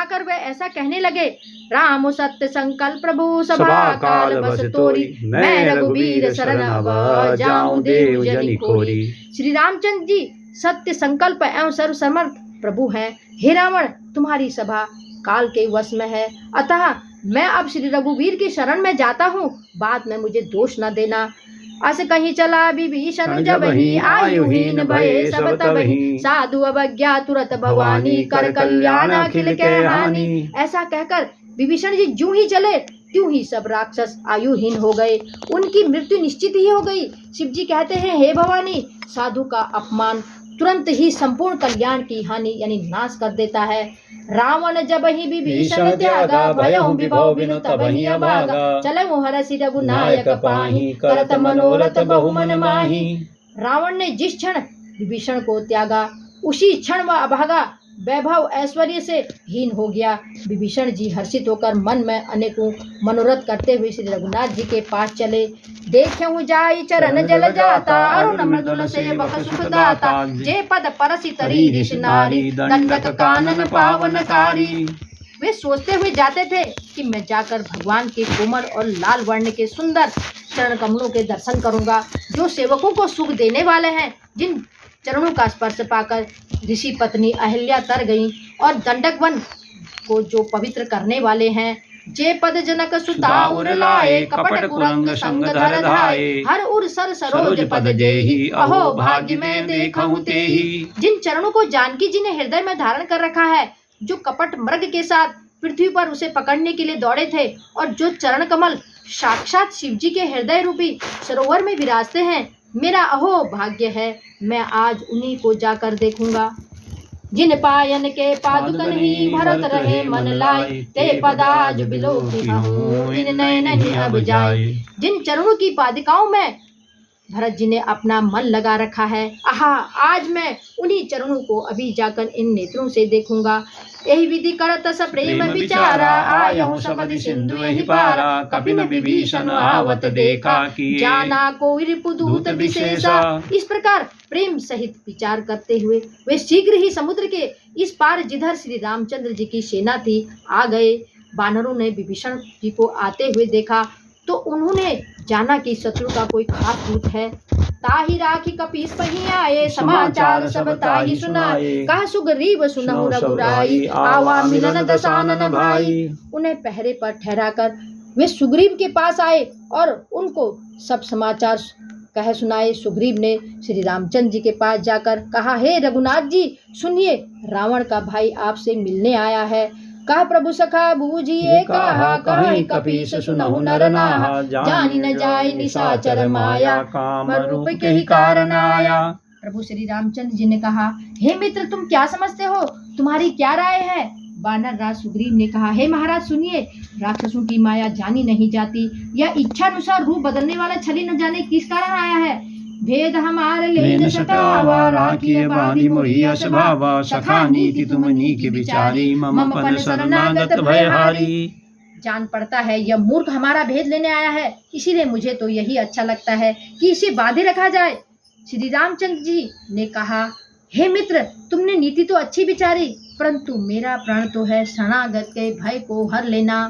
पाकर वे ऐसा कहने लगे, राम सत्य संकल्प प्रभु सभा काल बस तोरी, मैं रघुबीर शरण अब जाऊं देव जनि खोरी। श्री रामचंद्र जी सत्य संकल्प एवं सर्वसमर्थ प्रभु हैं। हे रावण, तुम्हारी सभा काल के वश में है, अतः मैं अब श्री रघुवीर की शरण में जाता हूँ, बाद में मुझे दोष न देना। अस कहीं चला विभीषण जबहि, आयुहीन भये सब तबहि, साधु अवज्ञा तुरत भवानी, कर कल्याण अखिल के हानि। ऐसा कहकर विभीषण जी जूं ही चले त्यों ही सब राक्षस आयुहीन हो गए, उनकी मृत्यु निश्चित ही हो गई। शिव जी कहते हैं, हे भवानी, साधु का अपमान तुरंत ही संपूर्ण कल्याण की हानि यानी नाश कर देता है। रावण जब ही विभीषण त्यागा, भयहु विभव बिनु तबहि अभागा, चलहु हरषि रघुनायक पाहि, करत मनोरथ बहु मन माहि। रावण ने जिस क्षण विभीषण को त्यागा, उसी क्षण वह अभागा वैभव ऐश्वर्य से हीन हो गया। विभीषण जी हर्षित होकर मन में अनेकों मनोरथ करते हुए श्री रघुनाथ जी के पास चले। देखहु जाई चरण जल जाता, अरुण मृदुल सेवक सुख दाता, जे पद परसि तरी ऋषि नारी, दंडक कानन पावनकारी। वे सोचते हुए जाते थे कि मैं जाकर भगवान के कोमल और लाल वर्ण के सुंदर चरण कमलों के दर्शन करूंगा, जो सेवकों को सुख देने वाले हैं। जिन चरणों का स्पर्श पाकर ऋषि पत्नी अहिल्या तर गईं, और दंडक वन को जो पवित्र करने वाले हैं। जे पद जनक सुता उर लाए, कपट कुरंग संग धर धाए, हर उर सर सरोज पद जेहि, अहो भाग्य में देखहु तेहि। जिन चरणों को जानकी जी ने हृदय में धारण कर रखा है, जो कपट मृग के साथ पृथ्वी पर उसे पकड़ने के लिए दौड़े थे, और जो चरण कमल साक्षात शिव जी के हृदय रूपी सरोवर में विराजते हैं, मेरा अहो भाग्य है, मैं आज उन्हीं को जाकर देखूंगा। जिन पायन के पादुकन ही भरत रहे मन लाए, ते पदाज बिलोकिहूँ इन नयन अब जाए। जिन चरणों की पादिकाओं में भरत जी ने अपना मन लगा रखा है, आहा, आज मैं उन्हीं चरणों को अभी जाकर इन नेत्रों से देखूंगा। यही विधि करत स प्रेम विचारा, आयहु सपदि सिंधु एहि पारा, कपिन विभीषण आवत देखा, जाना कोई रिपुदूत विशेषा। इस प्रकार प्रेम सहित विचार करते हुए वे शीघ्र ही समुद्र के इस पार जिधर श्री रामचंद्र जी की सेना थी आ गए। वानरों ने विभीषण जी को आते हुए देखा तो उन्होंने जाना कि शत्रु का कोई खास दूत है। ताहि राखी कपीस पही आए, समाचार सब ताहि सुनाए, कहा सुग्रीव सुनहु रघुराई, आवा मिलन दसानन भाई। उन्हें पहरे पर ठहराकर वे सुग्रीव के पास आए और उनको सब समाचार कह सुनाए। सुग्रीव ने श्री रामचंद्र जी के पास जाकर कहा, हे रघुनाथ जी सुनिए, रावण का भाई आपसे मिलने आया है। कहा, प्रभु सखा बूझिए कहा, कहीं कपीस सुनहु नर नाहा, जानि न जाय निशाचर माया, काम रूप के ही कारण आया। प्रभु श्री रामचंद्र जी ने कहा, हे मित्र, तुम क्या समझते हो, तुम्हारी क्या राय है। वानर राज सुग्रीव ने कहा, हे महाराज सुनिए, राक्षसों की माया जानी नहीं जाती, यह इच्छानुसार रूप बदलने वाला छली न जाने किस कारण आया है। भेद हमार लेन सतावा, राखिए बांधि मोहिया स्वभावा, सखा नीति तुम नीक विचारी, मम पन शरणागत भयहारी। जान पड़ता है यह मूर्ख हमारा भेद लेने आया है, इसीलिए मुझे तो यही अच्छा लगता है कि इसे बांधे रखा जाए। श्री रामचंद्र जी ने कहा, हे मित्र, तुमने नीति तो अच्छी विचारी, परंतु मेरा प्रण तो है शरणागत के भय को हर लेना।